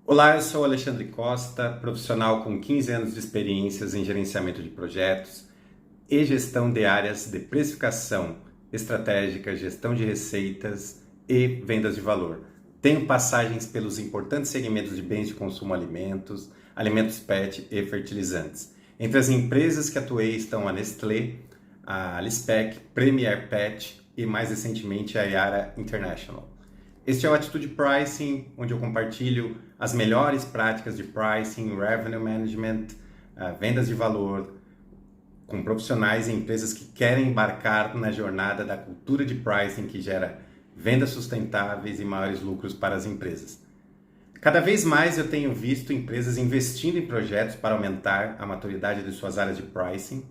Olá, eu sou Alexandre Costa, profissional com 15 anos de experiências em gerenciamento de projetos e gestão de áreas de precificação estratégica, gestão de receitas e vendas de valor. Tenho passagens pelos importantes segmentos de bens de consumo alimentos, alimentos PET e fertilizantes. Entre as empresas que atuei estão a Nestlé, a Lispec, Premier Pet e mais recentemente a Yara International. Este é o Atitude Pricing, onde eu compartilho as melhores práticas de pricing, revenue management, vendas de valor, com profissionais e empresas que querem embarcar na jornada da cultura de pricing que gera vendas sustentáveis e maiores lucros para as empresas. Cada vez mais eu tenho visto empresas investindo em projetos para aumentar a maturidade de suas áreas de pricing.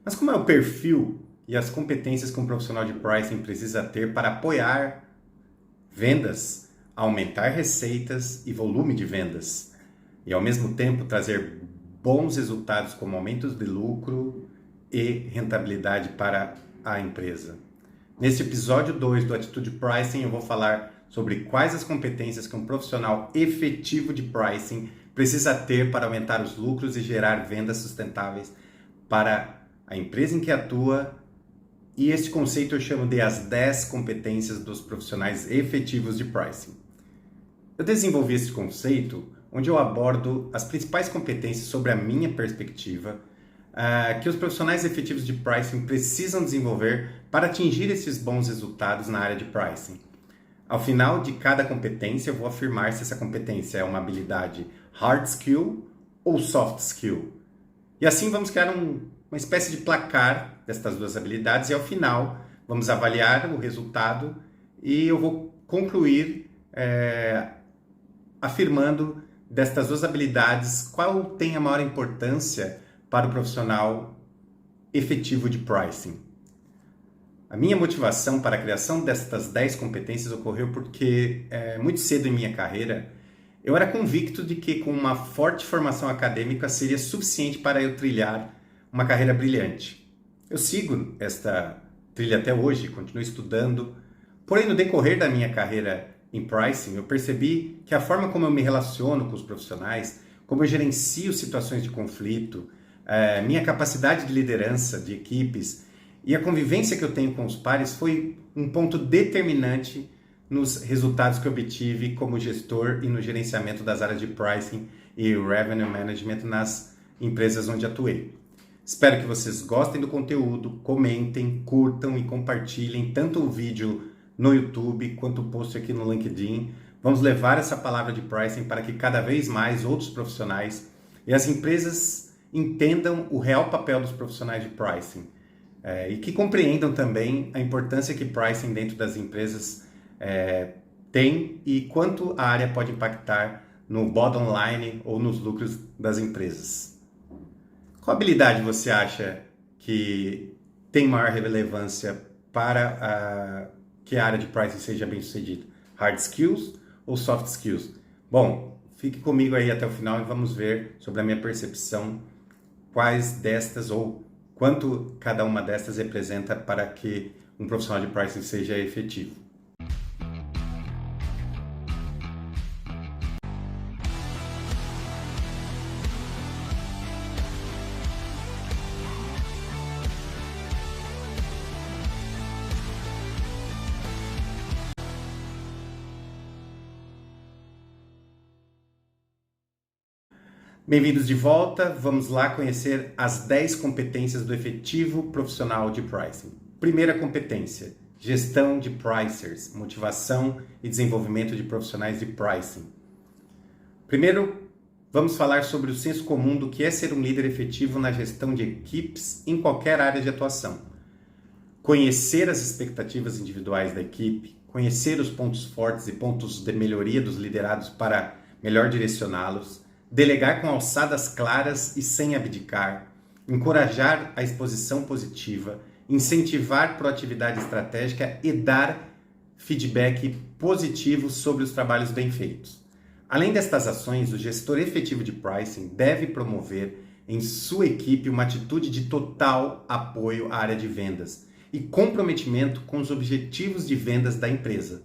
Mas como é o perfil e as competências que um profissional de pricing precisa ter para apoiar vendas, aumentar receitas e volume de vendas, e ao mesmo tempo trazer bons resultados como aumentos de lucro e rentabilidade para a empresa? Neste episódio 2 do Atitude Pricing eu vou falar sobre quais as competências que um profissional efetivo de pricing precisa ter para aumentar os lucros e gerar vendas sustentáveis para a empresa em que atua. E este conceito eu chamo de as 10 competências dos profissionais efetivos de pricing. Eu desenvolvi esse conceito onde eu abordo as principais competências sobre a minha perspectiva que os profissionais efetivos de pricing precisam desenvolver para atingir esses bons resultados na área de pricing. Ao final de cada competência, eu vou afirmar se essa competência é uma habilidade hard skill ou soft skill. E assim vamos criar uma espécie de placar destas duas habilidades e ao final vamos avaliar o resultado e eu vou concluir afirmando destas duas habilidades qual tem a maior importância para o profissional efetivo de pricing. A minha motivação para a criação destas 10 competências ocorreu porque muito cedo em minha carreira eu era convicto de que com uma forte formação acadêmica seria suficiente para eu trilhar uma carreira brilhante. Eu sigo esta trilha até hoje, continuo estudando, porém no decorrer da minha carreira em pricing eu percebi que a forma como eu me relaciono com os profissionais, como eu gerencio situações de conflito, minha capacidade de liderança de equipes e a convivência que eu tenho com os pares foi um ponto determinante nos resultados que eu obtive como gestor e no gerenciamento das áreas de pricing e revenue management nas empresas onde atuei. Espero que vocês gostem do conteúdo, comentem, curtam e compartilhem tanto o vídeo no YouTube quanto o post aqui no LinkedIn. Vamos levar essa palavra de pricing para que cada vez mais outros profissionais e as empresas entendam o real papel dos profissionais de pricing e que compreendam também a importância que pricing dentro das empresas tem e quanto a área pode impactar no bottom line ou nos lucros das empresas. Qual habilidade você acha que tem maior relevância para que a área de pricing seja bem sucedida? Hard skills ou soft skills? Bom, fique comigo aí até o final e vamos ver sobre a minha percepção quais destas ou quanto cada uma destas representa para que um profissional de pricing seja efetivo. Bem-vindos de volta, vamos lá conhecer as 10 competências do efetivo profissional de pricing. Primeira competência, gestão de pricers, motivação e desenvolvimento de profissionais de pricing. Primeiro, vamos falar sobre o senso comum do que é ser um líder efetivo na gestão de equipes em qualquer área de atuação. Conhecer as expectativas individuais da equipe, conhecer os pontos fortes e pontos de melhoria dos liderados para melhor direcioná-los, delegar com alçadas claras e sem abdicar, encorajar a exposição positiva, incentivar proatividade estratégica e dar feedback positivo sobre os trabalhos bem feitos. Além destas ações, o gestor efetivo de pricing deve promover em sua equipe uma atitude de total apoio à área de vendas e comprometimento com os objetivos de vendas da empresa.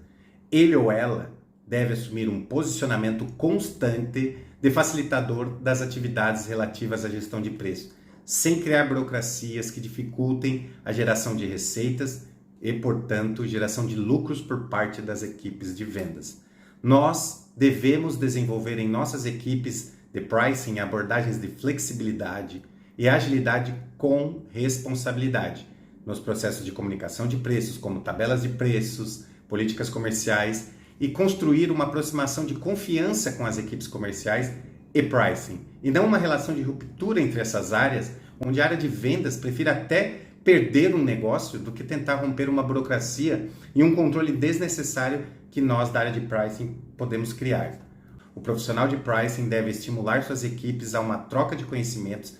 Ele ou ela deve assumir um posicionamento constante de facilitador das atividades relativas à gestão de preço, sem criar burocracias que dificultem a geração de receitas e, portanto, geração de lucros por parte das equipes de vendas. Nós devemos desenvolver em nossas equipes de pricing abordagens de flexibilidade e agilidade com responsabilidade nos processos de comunicação de preços, como tabelas de preços, políticas comerciais, e construir uma aproximação de confiança com as equipes comerciais e pricing, e não uma relação de ruptura entre essas áreas, onde a área de vendas prefira até perder um negócio do que tentar romper uma burocracia e um controle desnecessário que nós da área de pricing podemos criar. O profissional de pricing deve estimular suas equipes a uma troca de conhecimentos,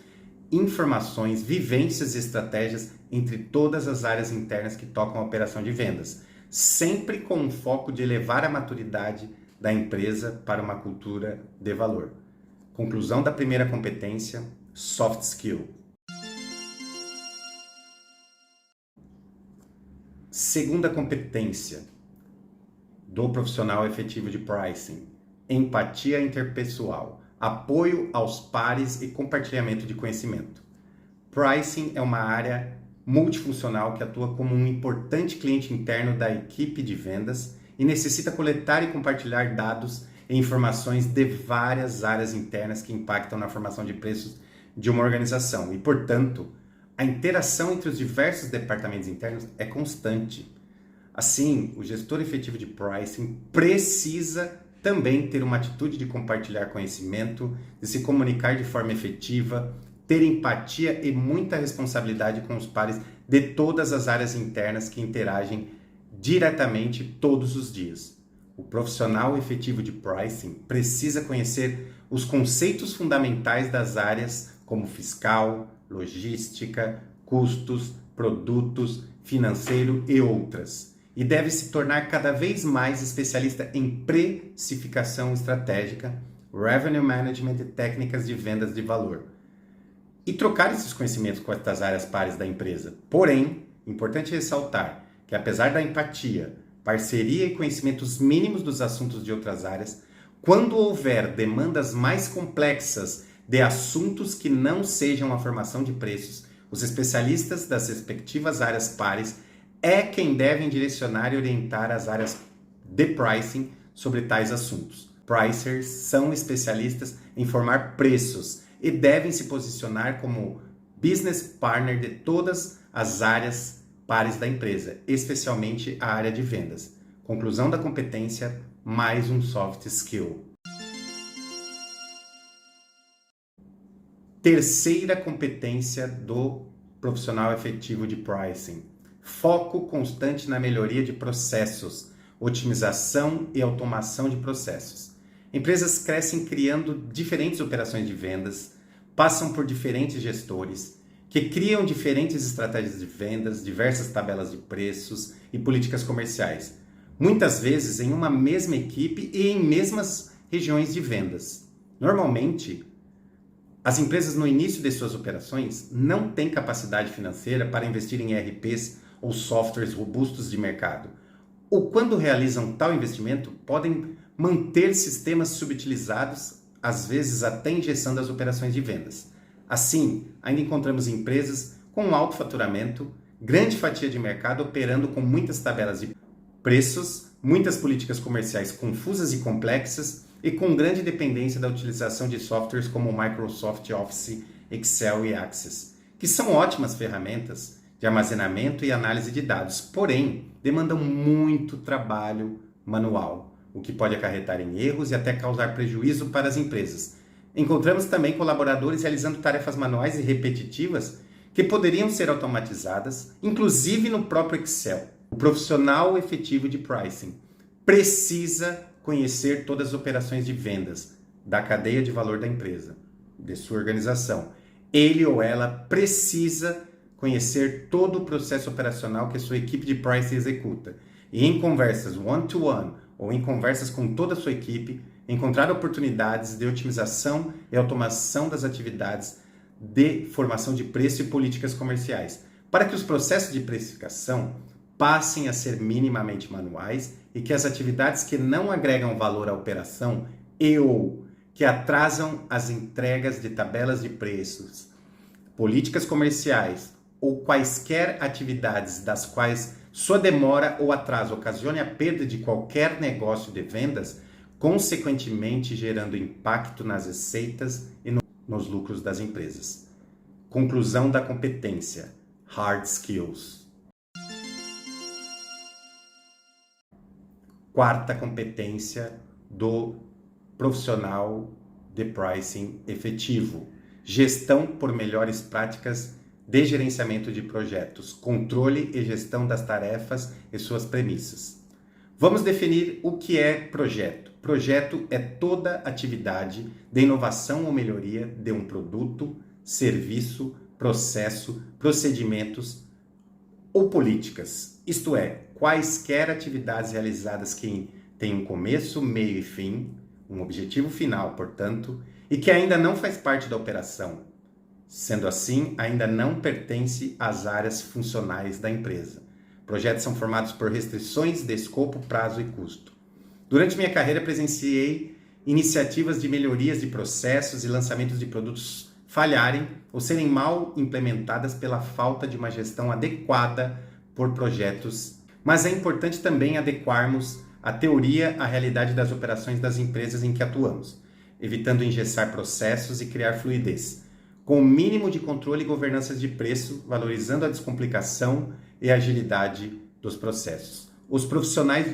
informações, vivências e estratégias entre todas as áreas internas que tocam a operação de vendas, sempre com o foco de elevar a maturidade da empresa para uma cultura de valor. Conclusão da primeira competência, soft skill. Segunda competência do profissional efetivo de pricing, empatia interpessoal, apoio aos pares e compartilhamento de conhecimento. Pricing é uma área multifuncional que atua como um importante cliente interno da equipe de vendas e necessita coletar e compartilhar dados e informações de várias áreas internas que impactam na formação de preços de uma organização e, portanto, a interação entre os diversos departamentos internos é constante. Assim, o gestor efetivo de pricing precisa também ter uma atitude de compartilhar conhecimento, de se comunicar de forma efetiva, ter empatia e muita responsabilidade com os pares de todas as áreas internas que interagem diretamente todos os dias. O profissional efetivo de pricing precisa conhecer os conceitos fundamentais das áreas como fiscal, logística, custos, produtos, financeiro e outras. E deve se tornar cada vez mais especialista em precificação estratégica, revenue management e técnicas de vendas de valor. E trocar esses conhecimentos com estas áreas pares da empresa. Porém, importante ressaltar que apesar da empatia, parceria e conhecimentos mínimos dos assuntos de outras áreas, quando houver demandas mais complexas de assuntos que não sejam a formação de preços, os especialistas das respectivas áreas pares é quem devem direcionar e orientar as áreas de pricing sobre tais assuntos. Pricers são especialistas em formar preços e devem se posicionar como business partner de todas as áreas pares da empresa, especialmente a área de vendas. Conclusão da competência, mais um soft skill. Terceira competência do profissional efetivo de pricing. Foco constante na melhoria de processos, otimização e automação de processos. Empresas crescem criando diferentes operações de vendas, passam por diferentes gestores, que criam diferentes estratégias de vendas, diversas tabelas de preços e políticas comerciais, muitas vezes em uma mesma equipe e em mesmas regiões de vendas. Normalmente, as empresas no início de suas operações não têm capacidade financeira para investir em ERPs ou softwares robustos de mercado, ou quando realizam tal investimento, podem manter sistemas subutilizados, às vezes até engessando as operações de vendas. Assim, ainda encontramos empresas com alto faturamento, grande fatia de mercado operando com muitas tabelas de preços, muitas políticas comerciais confusas e complexas e com grande dependência da utilização de softwares como Microsoft Office, Excel e Access, que são ótimas ferramentas de armazenamento e análise de dados, porém demandam muito trabalho manual, o que pode acarretar em erros e até causar prejuízo para as empresas. Encontramos também colaboradores realizando tarefas manuais e repetitivas que poderiam ser automatizadas, inclusive no próprio Excel. O profissional efetivo de pricing precisa conhecer todas as operações de vendas da cadeia de valor da empresa, de sua organização. Ele ou ela precisa conhecer todo o processo operacional que a sua equipe de pricing executa e em conversas one-to-one ou em conversas com toda a sua equipe, encontrar oportunidades de otimização e automação das atividades de formação de preço e políticas comerciais, para que os processos de precificação passem a ser minimamente manuais e que as atividades que não agregam valor à operação ou que atrasam as entregas de tabelas de preços, políticas comerciais ou quaisquer atividades das quais sua demora ou atraso ocasione a perda de qualquer negócio de vendas, consequentemente gerando impacto nas receitas e nos lucros das empresas. Conclusão da competência: Hard Skills. Quarta competência do profissional de pricing efetivo: gestão por melhores práticas de gerenciamento de projetos, controle e gestão das tarefas e suas premissas. Vamos definir o que é projeto. Projeto é toda atividade de inovação ou melhoria de um produto, serviço, processo, procedimentos ou políticas. Isto é, quaisquer atividades realizadas que têm um começo, meio e fim, um objetivo final, portanto, e que ainda não faz parte da operação. Sendo assim, ainda não pertence às áreas funcionais da empresa. Projetos são formados por restrições de escopo, prazo e custo. Durante minha carreira, presenciei iniciativas de melhorias de processos e lançamentos de produtos falharem ou serem mal implementadas pela falta de uma gestão adequada por projetos. Mas é importante também adequarmos a teoria à realidade das operações das empresas em que atuamos, evitando engessar processos e criar fluidez, com o mínimo de controle e governança de preço, valorizando a descomplicação e a agilidade dos processos. Os profissionais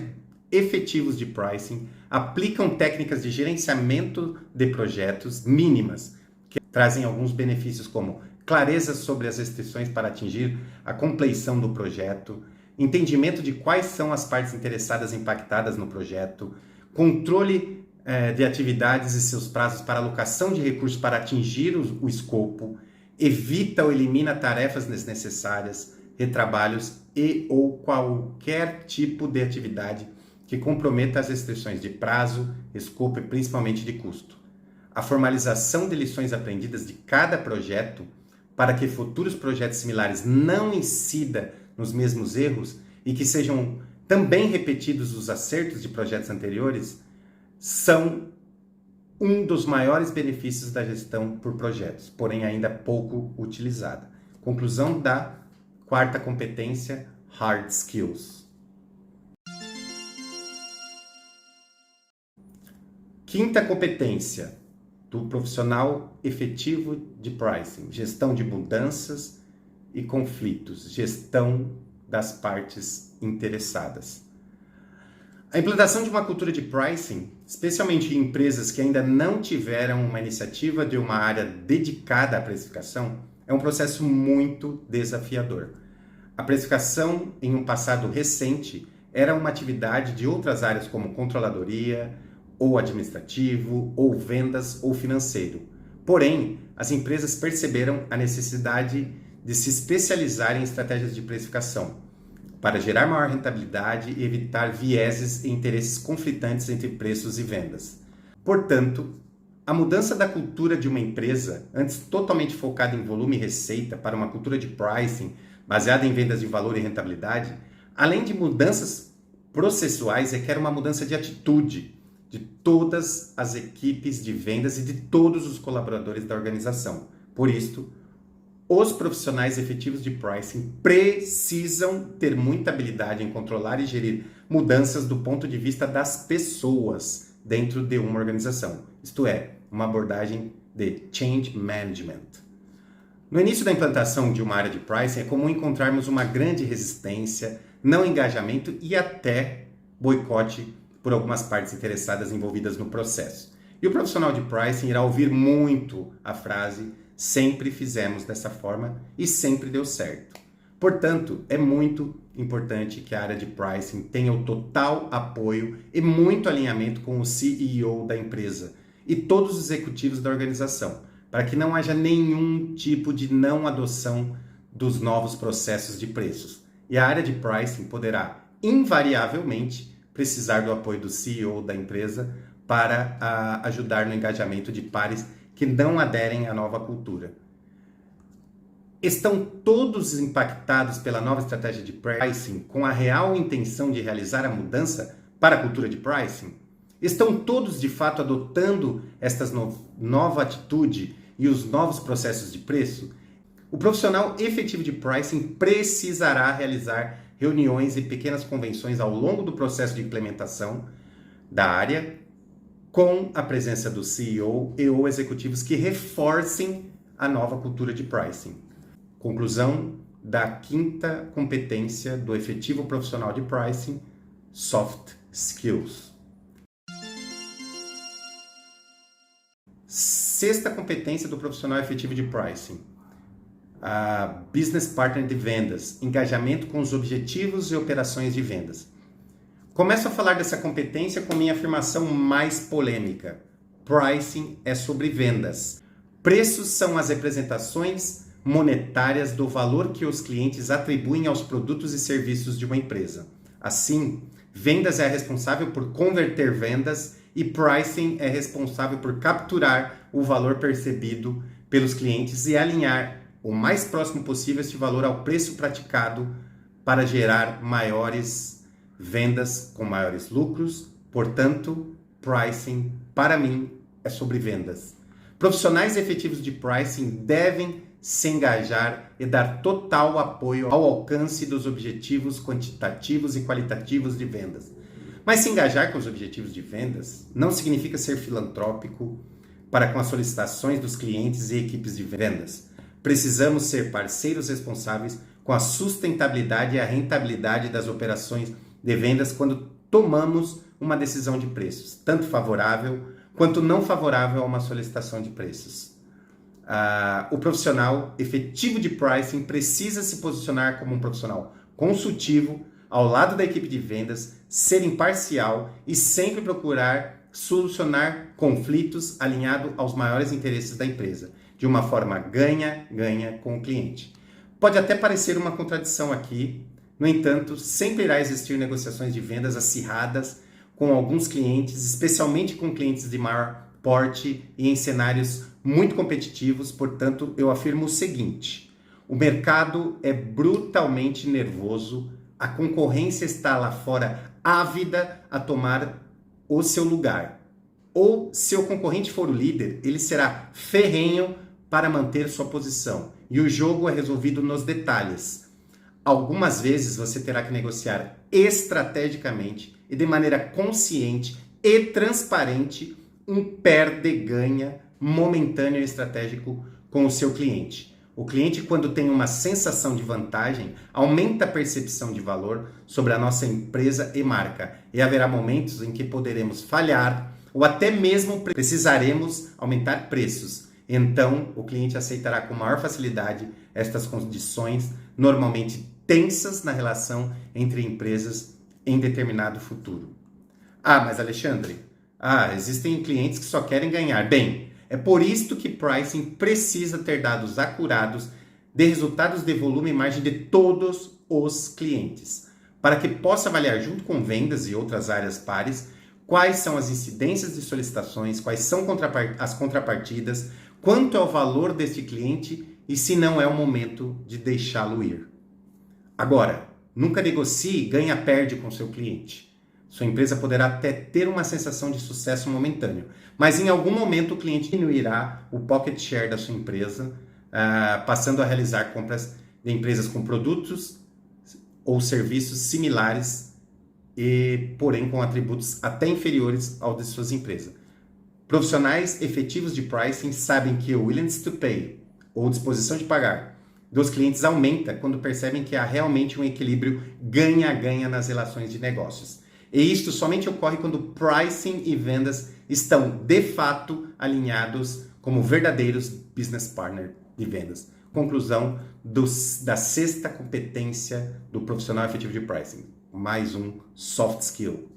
efetivos de pricing aplicam técnicas de gerenciamento de projetos mínimas, que trazem alguns benefícios como clareza sobre as restrições para atingir a compleição do projeto, entendimento de quais são as partes interessadas impactadas no projeto, controle de atividades e seus prazos para alocação de recursos para atingir o escopo, evita ou elimina tarefas desnecessárias, retrabalhos e ou qualquer tipo de atividade que comprometa as restrições de prazo, escopo e principalmente de custo. A formalização de lições aprendidas de cada projeto para que futuros projetos similares não incidam nos mesmos erros e que sejam também repetidos os acertos de projetos anteriores, são um dos maiores benefícios da gestão por projetos, porém ainda pouco utilizada. Conclusão da quarta competência, Hard Skills. Quinta competência do profissional efetivo de pricing: gestão de mudanças e conflitos, gestão das partes interessadas. A implantação de uma cultura de pricing, especialmente em empresas que ainda não tiveram uma iniciativa de uma área dedicada à precificação, é um processo muito desafiador. A precificação, em um passado recente, era uma atividade de outras áreas como controladoria, ou administrativo, ou vendas, ou financeiro. Porém, as empresas perceberam a necessidade de se especializar em estratégias de precificação, para gerar maior rentabilidade e evitar vieses e interesses conflitantes entre preços e vendas. Portanto, a mudança da cultura de uma empresa, antes totalmente focada em volume e receita, para uma cultura de pricing baseada em vendas de valor e rentabilidade, além de mudanças processuais, requer uma mudança de atitude de todas as equipes de vendas e de todos os colaboradores da organização. Por isso, os profissionais efetivos de pricing precisam ter muita habilidade em controlar e gerir mudanças do ponto de vista das pessoas dentro de uma organização. Isto é, uma abordagem de change management. No início da implantação de uma área de pricing, é comum encontrarmos uma grande resistência, não engajamento e até boicote por algumas partes interessadas envolvidas no processo. E o profissional de pricing irá ouvir muito a frase: sempre fizemos dessa forma e sempre deu certo. Portanto, é muito importante que a área de pricing tenha o total apoio e muito alinhamento com o CEO da empresa e todos os executivos da organização, para que não haja nenhum tipo de não adoção dos novos processos de preços. E a área de pricing poderá, invariavelmente, precisar do apoio do CEO da empresa para ajudar no engajamento de pares que não aderem à nova cultura. Estão todos impactados pela nova estratégia de pricing com a real intenção de realizar a mudança para a cultura de pricing? Estão todos de fato adotando esta nova atitude e os novos processos de preço? O profissional efetivo de pricing precisará realizar reuniões e pequenas convenções ao longo do processo de implementação da área, com a presença do CEO e ou executivos que reforcem a nova cultura de pricing. Conclusão da quinta competência do efetivo profissional de pricing, soft skills. Sexta competência do profissional efetivo de pricing, a business partner de vendas, engajamento com os objetivos e operações de vendas. Começo a falar dessa competência com minha afirmação mais polêmica. Pricing é sobre vendas. Preços são as representações monetárias do valor que os clientes atribuem aos produtos e serviços de uma empresa. Assim, vendas é responsável por converter vendas e pricing é responsável por capturar o valor percebido pelos clientes e alinhar o mais próximo possível este valor ao preço praticado para gerar maiores vendas com maiores lucros. Portanto, pricing, para mim, é sobre vendas. Profissionais efetivos de pricing devem se engajar e dar total apoio ao alcance dos objetivos quantitativos e qualitativos de vendas. Mas se engajar com os objetivos de vendas não significa ser filantrópico para com as solicitações dos clientes e equipes de vendas. Precisamos ser parceiros responsáveis com a sustentabilidade e a rentabilidade das operações de vendas quando tomamos uma decisão de preços, tanto favorável quanto não favorável a uma solicitação de preços. O profissional efetivo de pricing precisa se posicionar como um profissional consultivo ao lado da equipe de vendas, ser imparcial e sempre procurar solucionar conflitos alinhado aos maiores interesses da empresa, de uma forma ganha-ganha com o cliente. Pode até parecer uma contradição aqui, no entanto, sempre irá existir negociações de vendas acirradas com alguns clientes, especialmente com clientes de maior porte e em cenários muito competitivos. Portanto, eu afirmo o seguinte: o mercado é brutalmente nervoso, a concorrência está lá fora ávida a tomar o seu lugar. Ou, se o concorrente for o líder, ele será ferrenho para manter sua posição. E o jogo é resolvido nos detalhes. Algumas vezes você terá que negociar estrategicamente e de maneira consciente e transparente um perde-ganha momentâneo e estratégico com o seu cliente. O cliente, quando tem uma sensação de vantagem, aumenta a percepção de valor sobre a nossa empresa e marca. E haverá momentos em que poderemos falhar ou até mesmo precisaremos aumentar preços. Então, o cliente aceitará com maior facilidade estas condições, normalmente tensas na relação entre empresas em determinado futuro. Mas Alexandre, existem clientes que só querem ganhar. Bem, é por isto que pricing precisa ter dados acurados de resultados de volume e margem de todos os clientes, para que possa avaliar junto com vendas e outras áreas pares quais são as incidências de solicitações, quais são as contrapartidas, quanto é o valor deste cliente e se não é o momento de deixá-lo ir. Agora, nunca negocie ganha-perde com seu cliente. Sua empresa poderá até ter uma sensação de sucesso momentâneo, mas em algum momento o cliente diminuirá o pocket share da sua empresa, passando a realizar compras de empresas com produtos ou serviços similares porém com atributos até inferiores aos de suas empresas. Profissionais efetivos de pricing sabem que o willingness to pay, ou disposição de pagar, dos clientes aumenta quando percebem que há realmente um equilíbrio ganha-ganha nas relações de negócios. E isto somente ocorre quando pricing e vendas estão, de fato, alinhados como verdadeiros business partner de vendas. Conclusão da sexta competência do profissional efetivo de pricing. Mais um soft skill.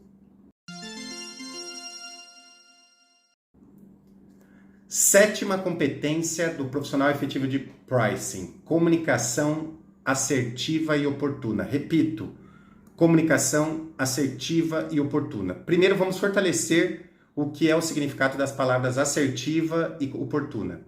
Sétima competência do profissional efetivo de pricing: comunicação assertiva e oportuna. Repito, comunicação assertiva e oportuna. Primeiro, vamos fortalecer o que é o significado das palavras assertiva e oportuna.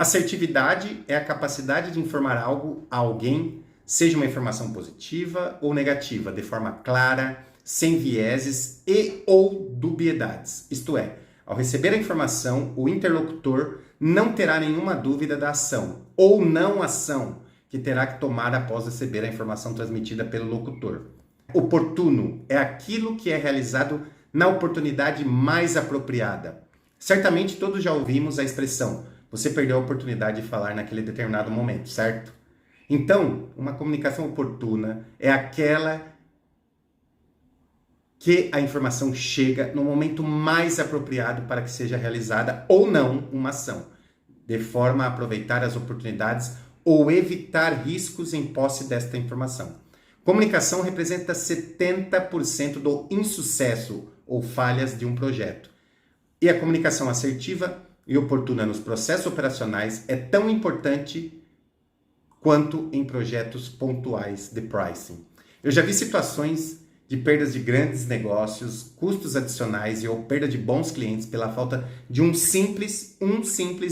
Assertividade é a capacidade de informar algo a alguém, seja uma informação positiva ou negativa, de forma clara, sem vieses e ou dubiedades. Isto é, ao receber a informação, o interlocutor não terá nenhuma dúvida da ação ou não ação que terá que tomar após receber a informação transmitida pelo locutor. Oportuno é aquilo que é realizado na oportunidade mais apropriada. Certamente todos já ouvimos a expressão: você perdeu a oportunidade de falar naquele determinado momento, certo? Então, uma comunicação oportuna é aquela que a informação chega no momento mais apropriado para que seja realizada ou não uma ação, de forma a aproveitar as oportunidades ou evitar riscos em posse desta informação. Comunicação representa 70% do insucesso ou falhas de um projeto. E a comunicação assertiva e oportuna nos processos operacionais é tão importante quanto em projetos pontuais de pricing. Eu já vi situações de perdas de grandes negócios, custos adicionais e ou perda de bons clientes pela falta de um simples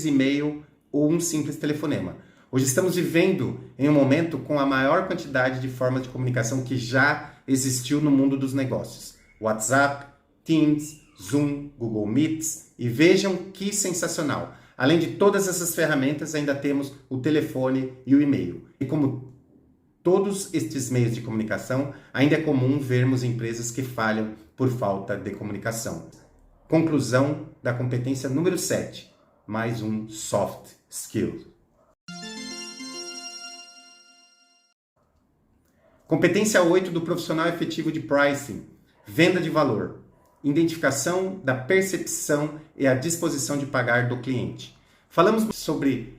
e-mail ou um simples telefonema. Hoje estamos vivendo em um momento com a maior quantidade de formas de comunicação que já existiu no mundo dos negócios. WhatsApp, Teams, Zoom, Google Meets, e vejam que sensacional. Além de todas essas ferramentas, ainda temos o telefone e o e-mail. E como todos estes meios de comunicação, ainda é comum vermos empresas que falham por falta de comunicação. Conclusão da competência número 7, mais um soft skill. Competência 8 do profissional efetivo de pricing, venda de valor. Identificação da percepção e a disposição de pagar do cliente. Falamos sobre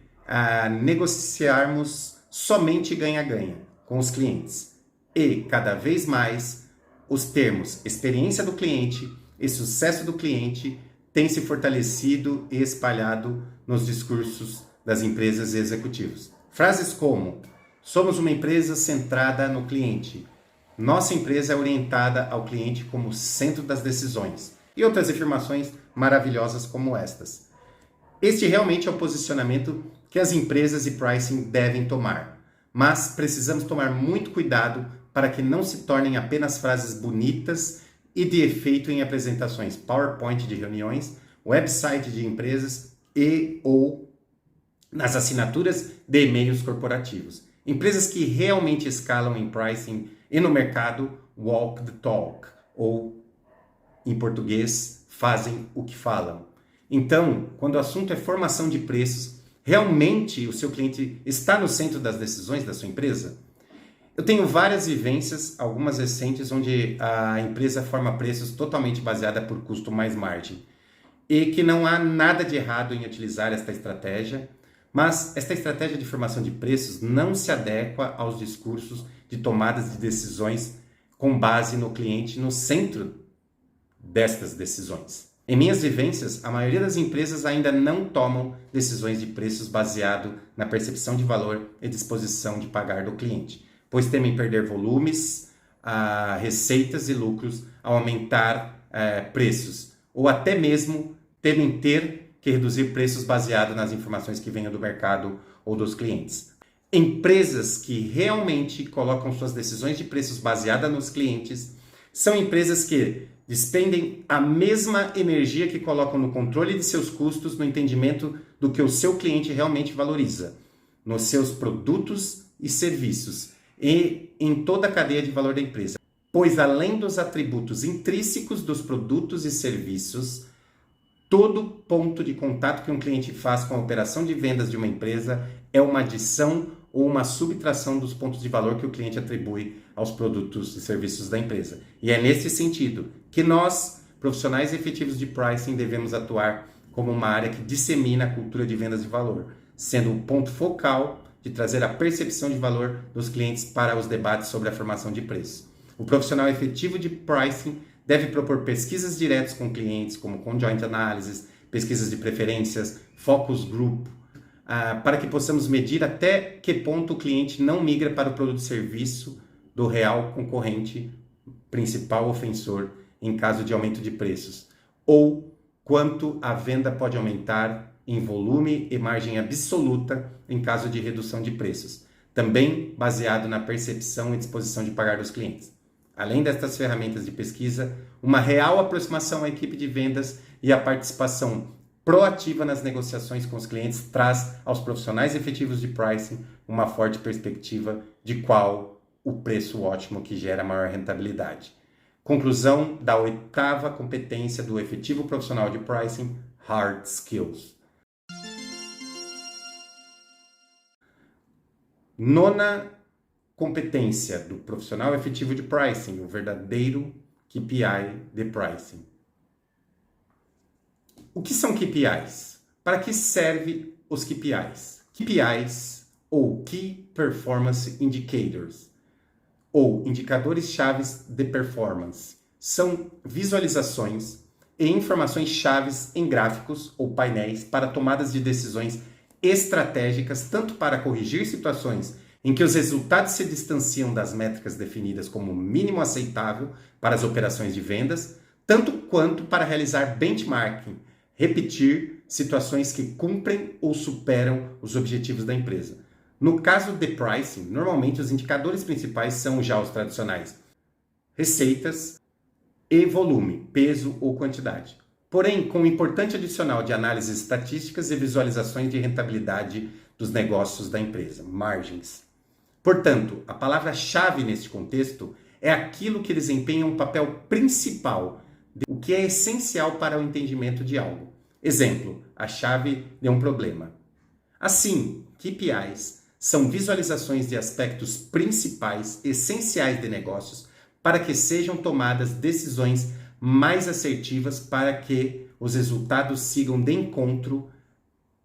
negociarmos somente ganha-ganha com os clientes e, cada vez mais, os termos experiência do cliente e sucesso do cliente têm se fortalecido e espalhado nos discursos das empresas e executivos. Frases como: somos uma empresa centrada no cliente, nossa empresa é orientada ao cliente como centro das decisões, e outras afirmações maravilhosas como estas. Este realmente é o posicionamento que as empresas e pricing devem tomar. Mas precisamos tomar muito cuidado para que não se tornem apenas frases bonitas e de efeito em apresentações PowerPoint de reuniões, website de empresas e ou nas assinaturas de e-mails corporativos. Empresas que realmente escalam em pricing e no mercado walk the talk, ou em português, fazem o que falam. Então, quando o assunto é formação de preços, realmente o seu cliente está no centro das decisões da sua empresa? Eu tenho várias vivências, algumas recentes, onde a empresa forma preços totalmente baseada por custo mais margem. E que não há nada de errado em utilizar esta estratégia, mas esta estratégia de formação de preços não se adequa aos discursos de tomadas de decisões com base no cliente no centro destas decisões. Em minhas vivências, a maioria das empresas ainda não tomam decisões de preços baseado na percepção de valor e disposição de pagar do cliente, pois temem perder volumes, receitas e lucros ao aumentar preços, ou até mesmo temem ter que reduzir preços baseado nas informações que venham do mercado ou dos clientes. Empresas que realmente colocam suas decisões de preços baseadas nos clientes são empresas que despendem a mesma energia que colocam no controle de seus custos, no entendimento do que o seu cliente realmente valoriza, nos seus produtos e serviços e em toda a cadeia de valor da empresa. Pois além dos atributos intrínsecos dos produtos e serviços, todo ponto de contato que um cliente faz com a operação de vendas de uma empresa é uma adição ou uma subtração dos pontos de valor que o cliente atribui aos produtos e serviços da empresa. E é nesse sentido que nós, profissionais efetivos de pricing, devemos atuar como uma área que dissemina a cultura de vendas de valor, sendo o ponto focal de trazer a percepção de valor dos clientes para os debates sobre a formação de preço. O profissional efetivo de pricing deve propor pesquisas diretas com clientes, como conjoint analysis, pesquisas de preferências, focus group, para que possamos medir até que ponto o cliente não migra para o produto e serviço do real concorrente principal ofensor em caso de aumento de preços, ou quanto a venda pode aumentar em volume e margem absoluta em caso de redução de preços, também baseado na percepção e disposição de pagar dos clientes. Além destas ferramentas de pesquisa, uma real aproximação à equipe de vendas e a participação proativa nas negociações com os clientes traz aos profissionais efetivos de pricing uma forte perspectiva de qual o preço ótimo que gera maior rentabilidade. Conclusão da 8ª competência do efetivo profissional de pricing, Hard Skills. 9ª competência do profissional efetivo de pricing, o verdadeiro KPI de pricing. O que são KPIs? Para que servem os KPIs? KPIs, ou Key Performance Indicators, ou indicadores chaves de performance, são visualizações e informações chaves em gráficos ou painéis para tomadas de decisões estratégicas, tanto para corrigir situações em que os resultados se distanciam das métricas definidas como mínimo aceitável para as operações de vendas, tanto quanto para realizar benchmarking, repetir situações que cumprem ou superam os objetivos da empresa. No caso de pricing, normalmente os indicadores principais são já os tradicionais: receitas e volume, peso ou quantidade. Porém, com um importante adicional de análises estatísticas e visualizações de rentabilidade dos negócios da empresa, margens. Portanto, a palavra-chave neste contexto é aquilo que desempenha um papel principal, o que é essencial para o entendimento de algo. Exemplo, a chave de um problema. Assim, KPIs são visualizações de aspectos principais, essenciais de negócios, para que sejam tomadas decisões mais assertivas para que os resultados sigam de encontro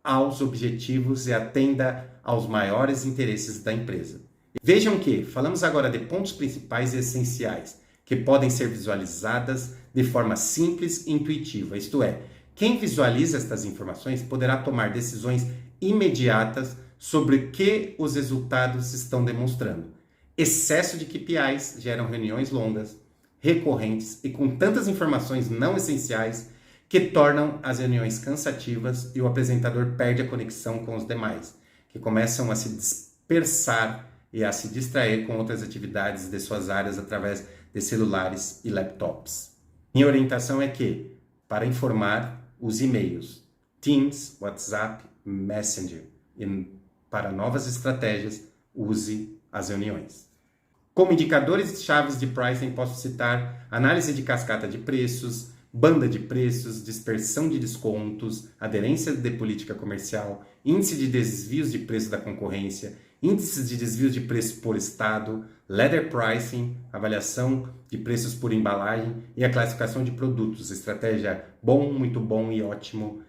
aos objetivos e atenda aos maiores interesses da empresa. Vejam que falamos agora de pontos principais e essenciais, que podem ser visualizadas de forma simples e intuitiva, isto é, quem visualiza estas informações poderá tomar decisões imediatas sobre o que os resultados estão demonstrando. Excesso de KPIs geram reuniões longas, recorrentes e com tantas informações não essenciais que tornam as reuniões cansativas e o apresentador perde a conexão com os demais, que começam a se dispersar e a se distrair com outras atividades de suas áreas através de celulares e laptops. Minha orientação é que, para informar, use e-mails, Teams, WhatsApp, Messenger e para novas estratégias, use as reuniões. Como indicadores chaves de pricing, posso citar análise de cascata de preços, banda de preços, dispersão de descontos, aderência de política comercial, índice de desvios de preço da concorrência, índices de desvios de preço por estado, ladder pricing, avaliação de preços por embalagem e a classificação de produtos, estratégia bom, muito bom e ótimo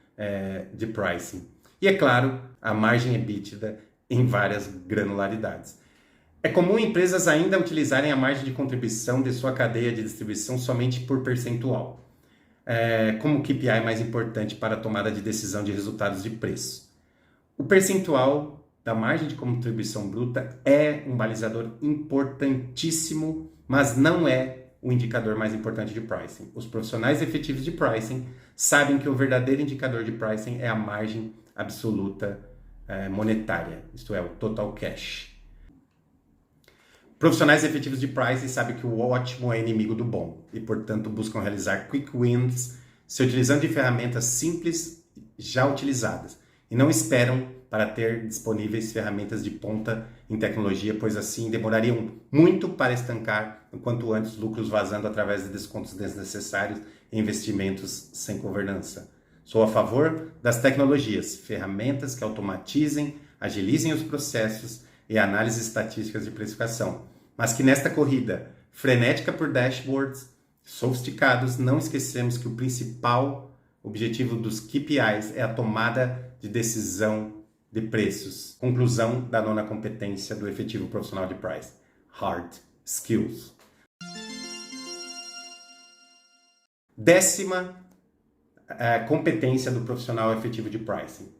de pricing. E, é claro, a margem EBITDA em várias granularidades. É comum empresas ainda utilizarem a margem de contribuição de sua cadeia de distribuição somente por percentual, como KPI mais importante para a tomada de decisão de resultados de preço. O percentual da margem de contribuição bruta é um balizador importantíssimo, mas não é o indicador mais importante de pricing. Os profissionais efetivos de pricing sabem que o verdadeiro indicador de pricing é a margem absoluta monetária, isto é, o total cash. Profissionais efetivos de pricing sabem que o ótimo é inimigo do bom e, portanto, buscam realizar quick wins se utilizando de ferramentas simples já utilizadas e não esperam para ter disponíveis ferramentas de ponta em tecnologia, pois assim demorariam muito para estancar o quanto antes lucros vazando através de descontos desnecessários e investimentos sem governança. Sou a favor das tecnologias, ferramentas que automatizem, agilizem os processos e análises estatísticas de precificação, mas que nesta corrida frenética por dashboards sofisticados, não esquecemos que o principal objetivo dos KPIs é a tomada de decisão de preços. Conclusão da 9ª competência do efetivo profissional de price, Hard Skills. 10ª competência do profissional efetivo de pricing.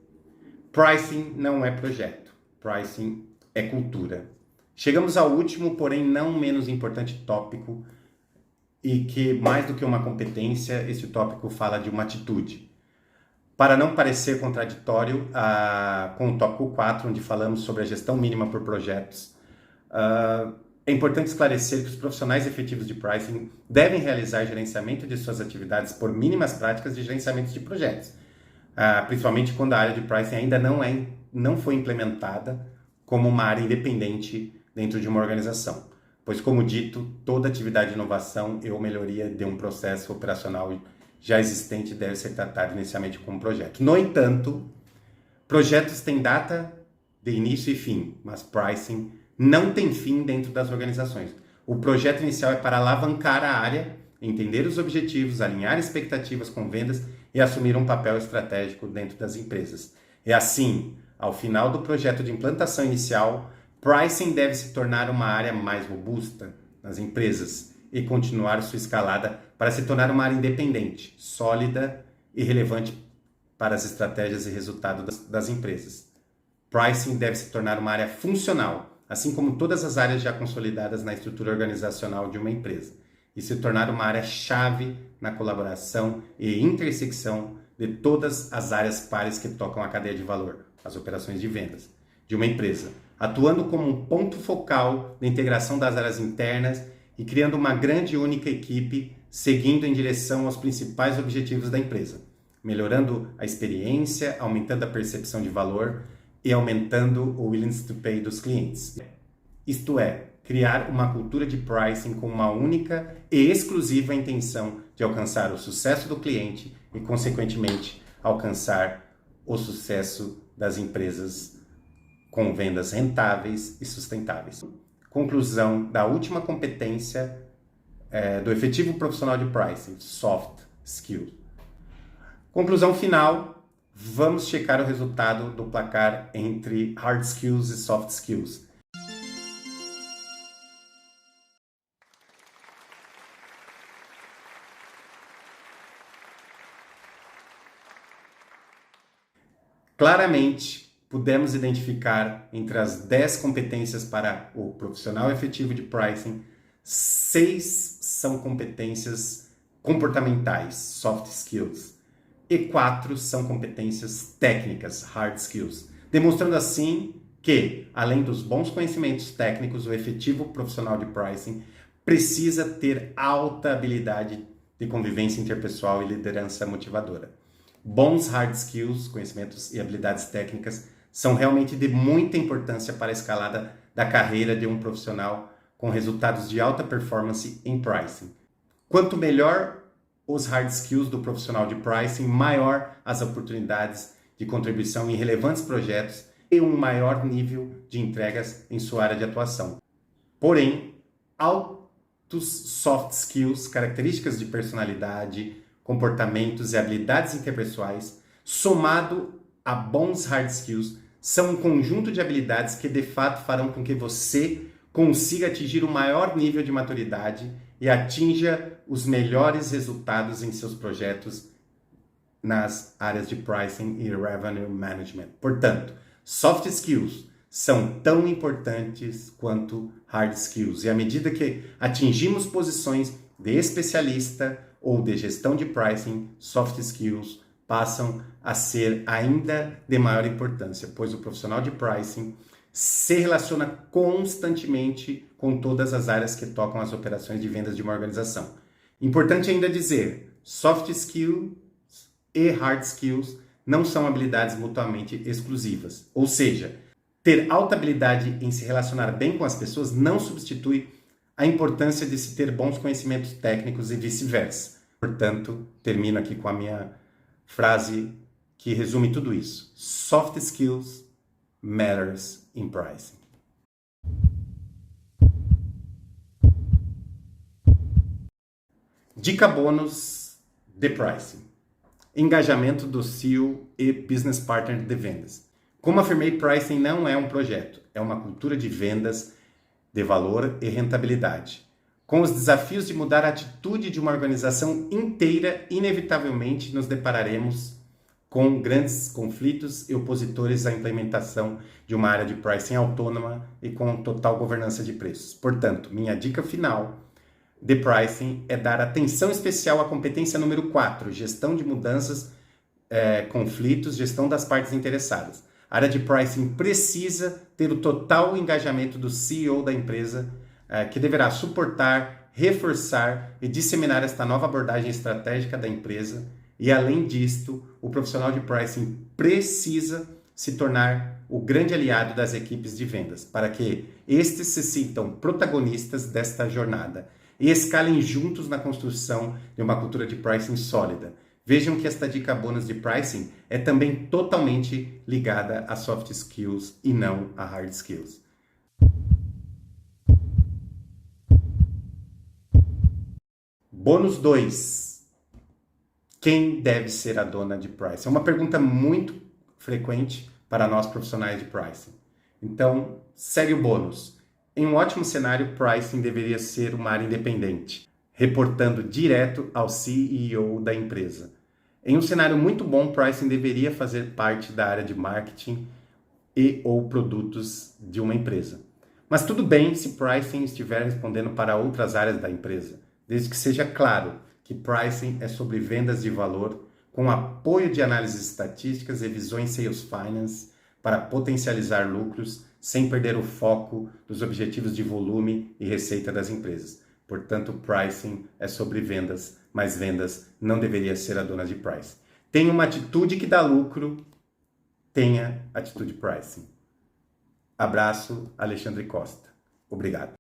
Pricing não é projeto, pricing é cultura. Chegamos ao último, porém não menos importante tópico, e que mais do que uma competência, esse tópico fala de uma atitude. Para não parecer contraditório com o tópico 4, onde falamos sobre a gestão mínima por projetos, é importante esclarecer que os profissionais efetivos de pricing devem realizar gerenciamento de suas atividades por mínimas práticas de gerenciamento de projetos, principalmente quando a área de pricing ainda não foi implementada como uma área independente dentro de uma organização. Pois, como dito, toda atividade de inovação ou melhoria de um processo operacional já existente deve ser tratada inicialmente como projeto. No entanto, projetos têm data de início e fim, mas pricing não tem fim dentro das organizações. O projeto inicial é para alavancar a área, entender os objetivos, alinhar expectativas com vendas e assumir um papel estratégico dentro das empresas. E assim, ao final do projeto de implantação inicial, pricing deve se tornar uma área mais robusta nas empresas e continuar sua escalada para se tornar uma área independente, sólida e relevante para as estratégias e resultados das empresas. Pricing deve se tornar uma área funcional, assim como todas as áreas já consolidadas na estrutura organizacional de uma empresa, e se tornar uma área-chave na colaboração e intersecção de todas as áreas pares que tocam a cadeia de valor, as operações de vendas, de uma empresa, atuando como um ponto focal da integração das áreas internas e criando uma grande e única equipe seguindo em direção aos principais objetivos da empresa, melhorando a experiência, aumentando a percepção de valor e aumentando o willingness to pay dos clientes. Isto é, criar uma cultura de pricing com uma única e exclusiva intenção de alcançar o sucesso do cliente e, consequentemente, alcançar o sucesso das empresas com vendas rentáveis e sustentáveis. Conclusão da última competência do efetivo profissional de pricing, soft skills. Conclusão final, vamos checar o resultado do placar entre hard skills e soft skills. Claramente, pudemos identificar entre as 10 competências para o profissional efetivo de pricing, 6 são competências comportamentais, soft skills, e 4 são competências técnicas, hard skills, demonstrando assim que, além dos bons conhecimentos técnicos, o efetivo profissional de pricing precisa ter alta habilidade de convivência interpessoal e liderança motivadora. Bons hard skills, conhecimentos e habilidades técnicas são realmente de muita importância para a escalada da carreira de um profissional com resultados de alta performance em pricing. Quanto melhor os hard skills do profissional de pricing, maior as oportunidades de contribuição em relevantes projetos e um maior nível de entregas em sua área de atuação. Porém, altos soft skills, características de personalidade, comportamentos e habilidades interpessoais, somado a bons hard skills, são um conjunto de habilidades que de fato farão com que você consiga atingir o maior nível de maturidade e atinja os melhores resultados em seus projetos nas áreas de pricing e revenue management. Portanto, soft skills são tão importantes quanto hard skills. E à medida que atingimos posições de especialista ou de gestão de pricing, soft skills passam a ser ainda de maior importância, pois o profissional de pricing se relaciona constantemente com todas as áreas que tocam as operações de vendas de uma organização. Importante ainda dizer, soft skills e hard skills não são habilidades mutuamente exclusivas. Ou seja, ter alta habilidade em se relacionar bem com as pessoas não substitui a importância de se ter bons conhecimentos técnicos e vice-versa. Portanto, termino aqui com a minha frase que resume tudo isso. Soft skills matters in pricing. Dica bônus de pricing. Engajamento do CEO e business partner de vendas. Como afirmei, pricing não é um projeto, é uma cultura de vendas de valor e rentabilidade. Com os desafios de mudar a atitude de uma organização inteira, inevitavelmente nos depararemos com grandes conflitos e opositores à implementação de uma área de pricing autônoma e com total governança de preços. Portanto, minha dica final de pricing é dar atenção especial à competência número 4, gestão de mudanças conflitos, gestão das partes interessadas. A área de pricing precisa ter o total engajamento do CEO da empresa, que deverá suportar, reforçar e disseminar esta nova abordagem estratégica da empresa. E, além disto, o profissional de pricing precisa se tornar o grande aliado das equipes de vendas, para que estes se sintam protagonistas desta jornada e escalem juntos na construção de uma cultura de pricing sólida. Vejam que esta dica bônus de pricing é também totalmente ligada a soft skills e não a hard skills. Bônus 2. Quem deve ser a dona de pricing? É uma pergunta muito frequente para nós profissionais de pricing. Então, segue o bônus. Em um ótimo cenário, pricing deveria ser uma área independente, reportando direto ao CEO da empresa. Em um cenário muito bom, pricing deveria fazer parte da área de marketing e ou produtos de uma empresa. Mas tudo bem se pricing estiver respondendo para outras áreas da empresa, desde que seja claro que pricing é sobre vendas de valor, com apoio de análises estatísticas e visões sales finance para potencializar lucros sem perder o foco dos objetivos de volume e receita das empresas. Portanto, pricing é sobre vendas, mas vendas não deveria ser a dona de pricing. Tenha uma atitude que dá lucro, tenha atitude pricing. Abraço, Alexandre Costa. Obrigado.